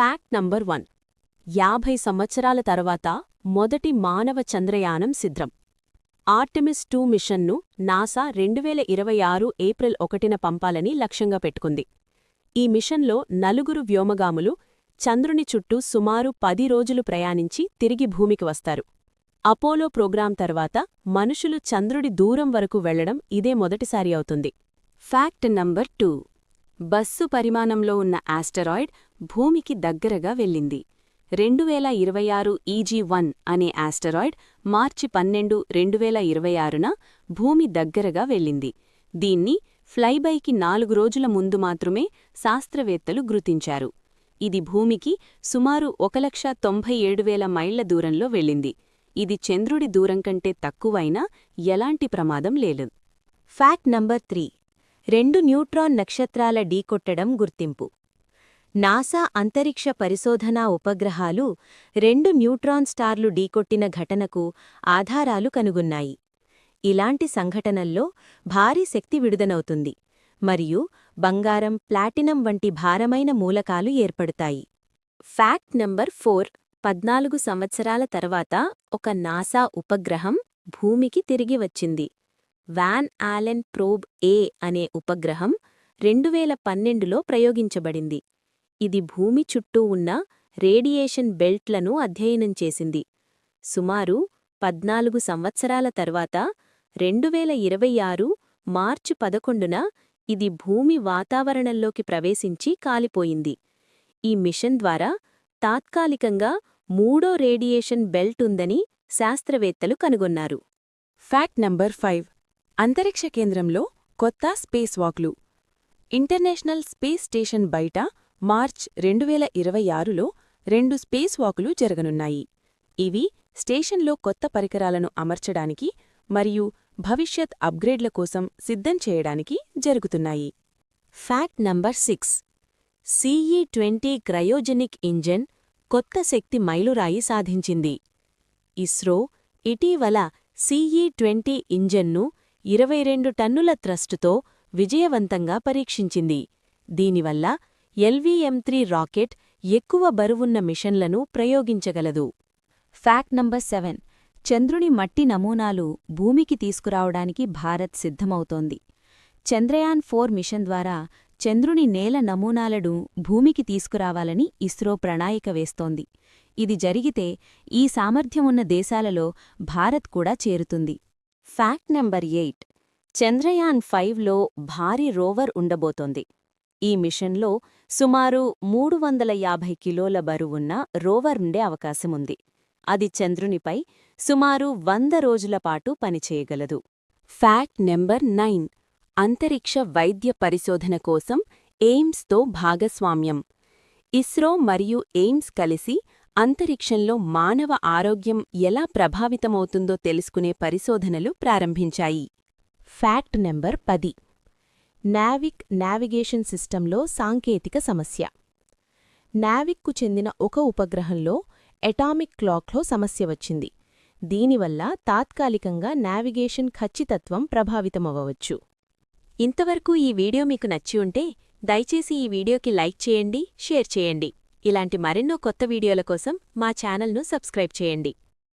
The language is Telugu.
Fact number 1. 50 సంవత్సరాల తర్వాత మొదటి మానవ చంద్రయానం సిద్ధం. ఆర్టెమిస్ 2 మిషన్ను నాసా 2026 ఏప్రిల్ 1న పంపాలని లక్ష్యంగా పెట్టుకుంది. ఈ మిషన్లో 4 వ్యోమగాములు చంద్రుని చుట్టూ సుమారు 10 రోజులు ప్రయాణించి తిరిగి భూమికి వస్తారు. అపోలో ప్రోగ్రాం తర్వాత మనుషులు చంద్రుడి దూరం వరకు వెళ్లడం ఇదే మొదటిసారి అవుతుంది. Fact number 2. బస్సు పరిమాణంలో ఉన్న ఆస్టరాయిడ్ భూమికి దగ్గరగా వెళ్ళింది. 2026 EG-1 అనే ఆస్టరాయిడ్ మార్చి 12, 2026న భూమి దగ్గరగా వెళ్ళింది. దీన్ని ఫ్లైబైకి 4 రోజుల ముందు మాత్రమే శాస్త్రవేత్తలు గుర్తించారు. ఇది భూమికి సుమారు 1,97,000 మైళ్ల దూరంలో వెళ్ళింది. ఇది చంద్రుడి దూరం కంటే తక్కువైనా ఎలాంటి ప్రమాదం లేదు. Fact number 3. 2 న్యూట్రాన్ నక్షత్రాల ఢీకొట్టడం గుర్తింపు. నాసా అంతరిక్ష పరిశోధనా ఉపగ్రహాలు 2 న్యూట్రాన్ స్టార్లు ఢీకొట్టిన ఘటనకు ఆధారాలు కనుగొన్నాయి. ఇలాంటి సంఘటనల్లో భారీ శక్తి విడుదలవుతుంది మరియు బంగారం, ప్లాటినం వంటి భారమైన మూలకాలు ఏర్పడతాయి. Fact number 4. 14 సంవత్సరాల తర్వాత ఒక నాసా ఉపగ్రహం భూమికి తిరిగి వచ్చింది. వాన్ ఆలెన్ ప్రోబ్ A అనే ఉపగ్రహం 2012లో ప్రయోగించబడింది. ఇది భూమి చుట్టూ ఉన్న రేడియేషన్ బెల్ట్లను అధ్యయనం చేసింది. సుమారు 14 సంవత్సరాల తర్వాత 2026 మార్చి 11న ఇది భూమి వాతావరణంలోకి ప్రవేశించి కాలిపోయింది. ఈ మిషన్ ద్వారా తాత్కాలికంగా 3వ రేడియేషన్ బెల్ట్ ఉందని శాస్త్రవేత్తలు కనుగొన్నారు. Fact number 5. అంతరిక్ష కేంద్రంలో కొత్త స్పేస్ వాక్లు. ఇంటర్నేషనల్ స్పేస్ స్టేషన్ బయట మార్చ్ 2026లో 2 స్పేస్ వాకులు జరగనున్నాయి. ఇవి స్టేషన్లో కొత్త పరికరాలను అమర్చడానికి మరియు భవిష్యత్ అప్గ్రేడ్ల కోసం సిద్ధం చేయడానికి జరుగుతున్నాయి. Fact number 6. CE-20 cryogenic engine కొత్త శక్తి మైలురాయి సాధించింది. ఇస్రో ఇటీవల CE-20 ఇంజన్ను 22 టన్నుల థ్రస్టుతో విజయవంతంగా పరీక్షించింది. దీనివల్ల LVM-3 రాకెట్ ఎక్కువ బరువున్న మిషన్లను ప్రయోగించగలదు. Fact number 7. చంద్రుని మట్టి నమూనాలు భూమికి తీసుకురావడానికి భారత్ సిద్ధమవుతోంది. చంద్రయాన్ 4 మిషన్ ద్వారా చంద్రుని నేల నమూనాలను భూమికి తీసుకురావాలని ఇస్రో ప్రణాళిక వేస్తోంది. ఇది జరిగితే ఈ సామర్థ్యమున్న దేశాలలో భారత్ కూడా చేరుతుంది. Fact number 8. చంద్రయాన్ 5లో భారీ రోవర్ ఉండబోతోంది. ఈ మిషన్లో సుమారు 350 కిలోల బరువున్న రోవర్ ఉండే అవకాశముంది. అది చంద్రునిపై సుమారు 100 రోజుల పాటు పనిచేయగలదు. Fact number 9. అంతరిక్ష వైద్య పరిశోధన కోసం ఎయిమ్స్తో భాగస్వామ్యం. ఇస్రో మరియు ఎయిమ్స్ కలిసి అంతరిక్షంలో మానవ ఆరోగ్యం ఎలా ప్రభావితమవుతుందో తెలుసుకునే పరిశోధనలు ప్రారంభించాయి. Fact number 10. నావిగేషన్ సిస్టంలో సాంకేతిక సమస్య. నావిక్కు చెందిన ఒక ఉపగ్రహంలో ఎటామిక్ క్లాక్లో సమస్య వచ్చింది. దీనివల్ల తాత్కాలికంగా నావిగేషన్ ఖచ్చితత్వం ప్రభావితమవ్వచ్చు. ఇంతవరకు ఈ వీడియో మీకు నచ్చి ఉంటే దయచేసి ఈ వీడియోకి లైక్ చేయండి, షేర్ చేయండి. ఇలాంటి మరెన్నో కొత్త వీడియోల కోసం మా ఛానల్ను సబ్స్క్రైబ్ చేయండి.